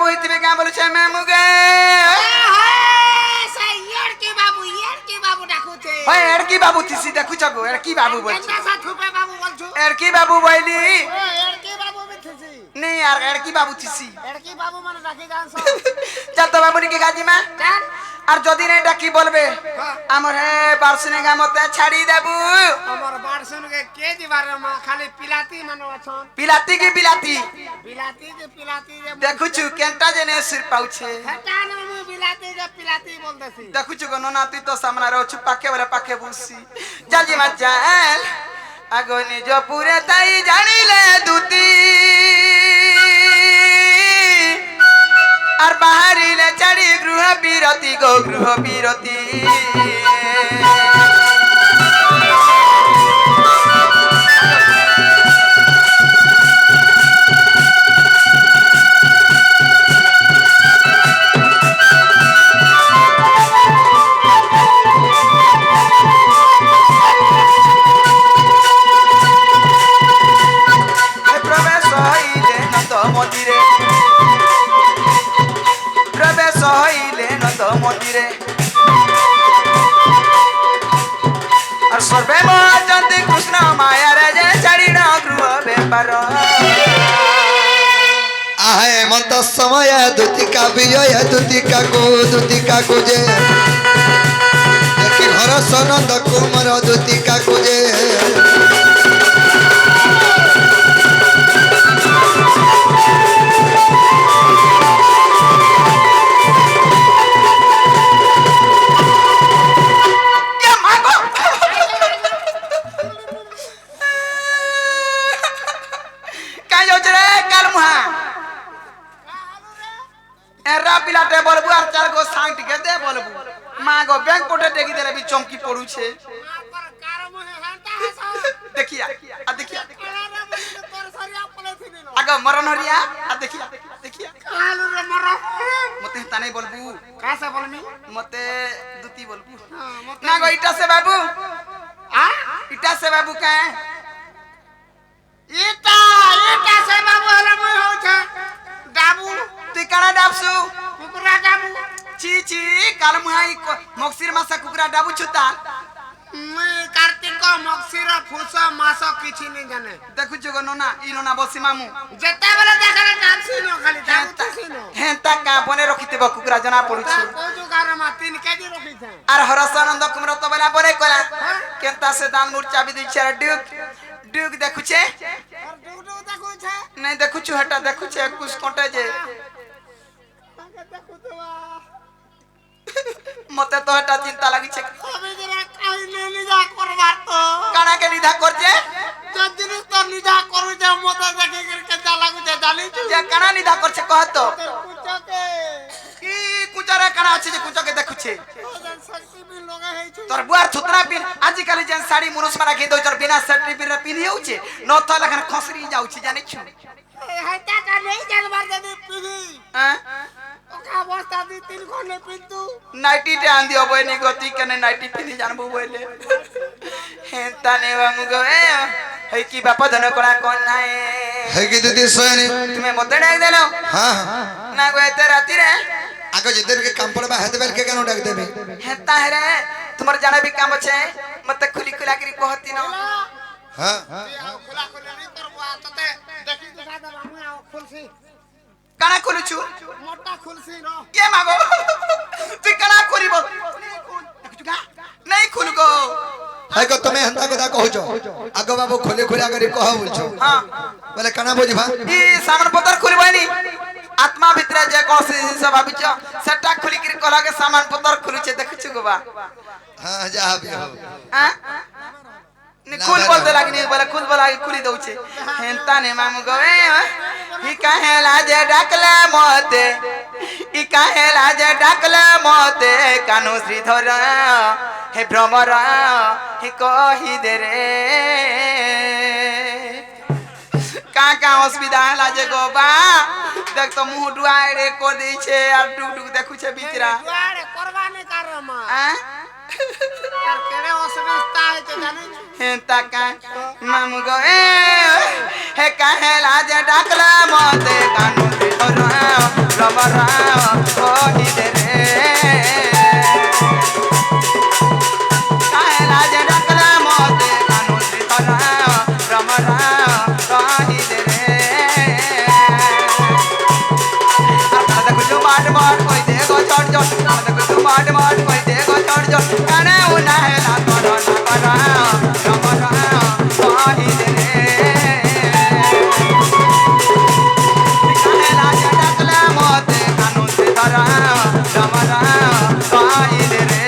হইতিবে কা বলছে মামু গে সেই এড়কি বাবু ডাকুছে ওই এড়কি বাবু তিসি দেখুছ গো এড়কি বাবু বলছে কেনসা থুপে বাবু বলছো এড়কি বাবু বইলি ও এড়কি বাবু বিথিছি নে আর এড়কি বাবু তিসি এড়কি বাবু মানে ডাকি জানছ চল তো বাবু নিকে গাজিমা জান আর যদি নাই ডাকি বলবে আমার হে বারসনে গা মতে ছাড়ি দেবু আমার বারসনকে কে দিবার মা খালি পিলাতি মানে আছন পিলাতি কি পিলাতি পিলাতি যে দেখুছু কেনটা জেনে সির পাউছে হেটা না মু পিলাতি বলতেছি দেখুছু গো ননা তুই তো সামনে রহছু পাকে বলে পাকে বুসি জলদি মত চাল আগো নিজ পুরে তাই জানিলে দুতি আর বাহারিলে ছাড়ি গৃহ বিরতি গো গৃহ বিরতি মন্দিরে আর সর্বে মহাচন্দি কৃষ্ণ মায়ার যে ছাড়ি না গৃহ বেপার আহে মন্ত সময় দুতিকা বিজয় দুতিকা কুজে দেখি ঘর সনন্দ কুমার দুতিকা কুজে পিলাতে বলবু আর চার গো সাং টিকে দে বলবু মা গো ব্যাংক কোটে টেকি দেলে বি চমকি পড়ুছে দেখিয়া আর দেখিয়া আগে মরণ হরিয়া আর দেখিয়া মতে তা নাই বলবু কাসে বলমি মতে দুতি বলবু না গো ইটা সে বাবু ইটা সে বাবু কা ইটা সে বাবু হলা মই হউছে ডাবু তুই কানা ডাবসু কুকুরা ডাবু ছি কাল মুহাই মক্সির মাসা কুকুরা ডাবু ছুতা মুই কার্তিক মক্সির ফুস মাস কিছু নি জানে দেখুছো গো ননা ই ননা বসি মামু যেতে বেলে দেখালে ডাবসি ন খালি ডাবুছি ন হেন্তা কা বনে রখিতেব কুকুরা জনা পড়ুছে কোজু গারমা 3 কেজি রখিছে আর হরসানন্দ কুমর তো বনা বনে কলা কেনতা সে দান মুর চাবি দিছে ডুক দেখুছে আর ডুডু দেখুছে নাই দেখুଛୁ হেটা দেখুছে কুছ কোটে যে তাকে দেখুতবা মতে তো হেটা চিন্তা লাগিছে আমি জরা কাইলে নিজা করবার তো কানা কে নিধা করছে যদি তো নিজা করুছে মতে দেখে কে যা লাগুছে জানিছু যে কানা নিধা করছে কহ তো কুচকে কি কুচারে কানা আছে যে কুচকে দেখুছে ওজন শক্তি বি লগা হেইছু তোর বুয়ার ছুতরা পিন আজি কালি যেন শাড়ি মুরুস মারা খেয়ে দই তোর বিনা সেট্রি পিন পিনি হউছে ন তো লখান খসরি যাউছি জানিছু হেটা কা নেই জানবার যদি পিহি হ্যাঁ ওকা অবস্থা দি 3 ঘন্টা পিন্তু নাইটি তে আন্দি অবয়নি গতি কেনে নাইটি পিনি জানবো বইলে হেতা নে বামু গো হেই কি বাপ ধন কোলা কোন নাই হে কি দিদি সয়নি তুমি মতে ডাক দেলো হ্যাঁ না গো এতে রাতি রে আগে যেদের के काम पड़बा हेते बेल के केन डाक देबे हेता है रे तुम्हार जाना भी काम छे मते खुली खुला करी कहती न हां খোলা খোলা নি করবো আততে দেখি দেখা দে আমি আও খুলছি কানা খুলুছু মোটা খুলছি ন কে মাগো তুই কানা খুলিব नहीं खुल गो हाय को तमे हंता कथा कहछो आगो बाबू खोले खोले आगे कह बोलछो हां बोले काना बुझबा ई सामान पतर खुलबनी आत्मा भितरे जे कोसी सब भाबिच सेटा खुली करी कहला के सामान पतर खुलुचे देखछु गो बा हां जा भी हो हां नि खुल बोलते लागनी बोले खुल बोला खुली दउचे हेंता ने मामू गवे ही कहेला जे डाकले मते ई कहेला जे डाकले मते कानु श्रीधर हे भ्रमर हे कहि दे रे का असुविधा हला जे गो बा देख तो मुंह डुआए रे को दै छे आ टुक टुक देखु छे बिचरा दुआरे करबाने कारमा हैं तार केड़े असुविधा है ते जाने हेंता का मामू गो हे कहेला जे डाकला मते कानु श्रीधर राम राम कहिले रे काहे लाज डाकला मते कानू सीता राम राम कहिले रे आता कुछ माट माट कोई देखो चढ़ चढ़ आता कुछ माट माट कोई देखो चढ़ चढ़ काने उना है ला करो ना करो राम राम कहिले रे काहे लाज डाकला मते कानू सीता राम राम कहिले रे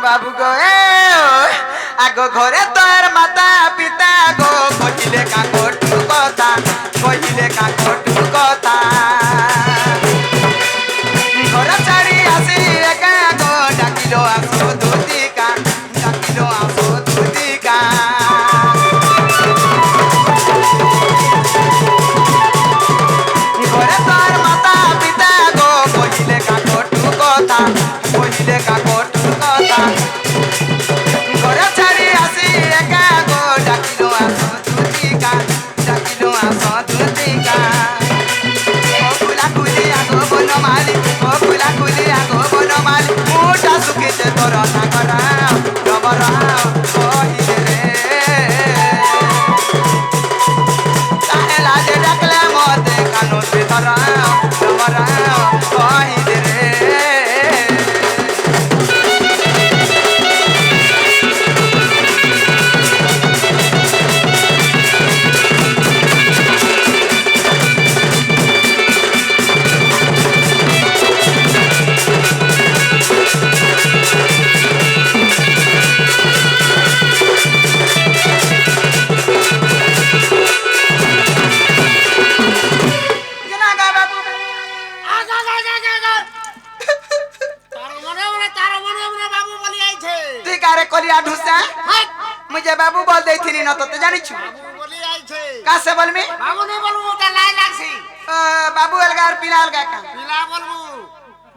बाबू गो आगो घरे तोर माता पिता गो कहिले का कोटू कथा घर छाड़ी आसी एका गो डाकिलो आसो धोतिका घरे तोर माता पिता गो कहिले का कोटू कथा घर छाड़ी आसी एका गो डाकिलो आसो धोतिका ओ फुला खुली आगो बनमाली मोटा सुखीते तोर सागर राम राम कहिले रे काहे लाज डाकला मते कानू सीता राम राम कहिले रे कलिया ढुसा मुझे बाबू बोल दे थी न तो जानी छु बाबू बोली आई छे का से बोल में बाबू नहीं बोलू ओटा लाई लागसी बाबू अलगार पिला अलगा का पिला बोलबू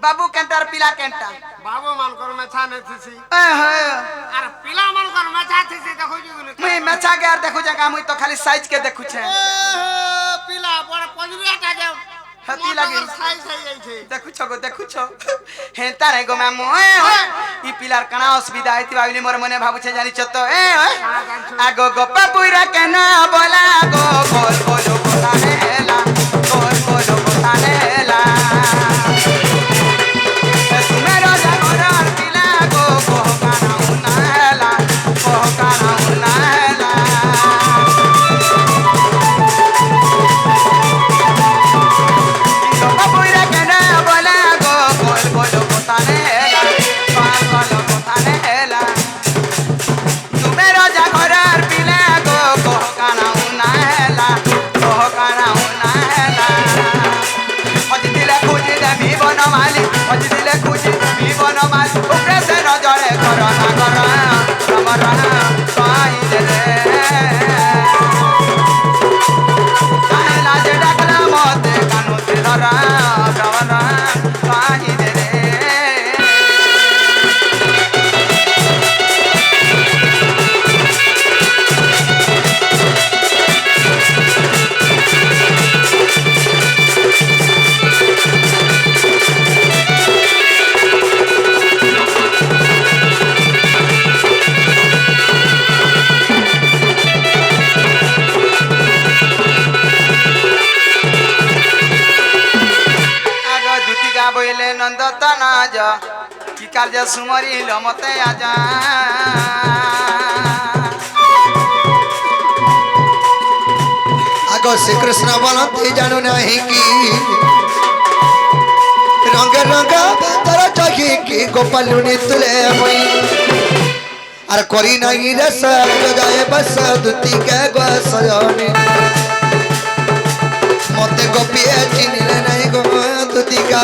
बाबू केंटर पिला केंटा बाबू मान कर में छा नहीं थी अरे पिला मान कर में छा थी देखो जुगले मैं मचा के देखो जगह मुई तो खाली साइज के देखु छे पिला बड़ पंजरियाटा जाओ हती लगे साइज आई छे देखु छो हे तारे गो मामू ई पिलार कणा असुविधा आइति बाबिली मोर मने भाबु छे जानि छ तो आगो गो पपुरा केना बोला गो बोल बोलो बोला हेला तुम्हें राजा गोरार पिला गो कोहकाना उनाला पपुरा केना बोला गो बोल बोलो बोताने हेला तुम्हें राजा गोरार पिला गो कोहकाना उनाला दिले खुजी देमी बनमाली उपरे से नजरे करो ना करो राम राम कहिले रे काहे लाज डाकला मते कानू सीता राम राम कहिले रे बोले नंद तना जा कि कार्य सुमरी लमते आजा आगो श्री कृष्ण बोलते जानू नहीं कि रंग रंग तारा चाही की गोपालुनी तुले मुई अरे करी नहीं रे सब जाए बस दुती के गोसयानी मते गोपिए चिन्ह नहीं गो दुती का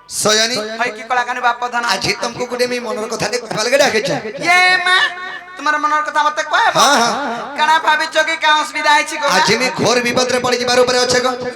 सयानी भाई की कला काने बाप धन आज तुमको गुडे में मनर कथा दे पालगे डाके छ ये मां तुम्हारा मनर कथा मत कहबो हां हां कणा भाभी चोकी का असुविधा है छी को आज में घोर विपद रे पड़ी बारो पर अच्छे को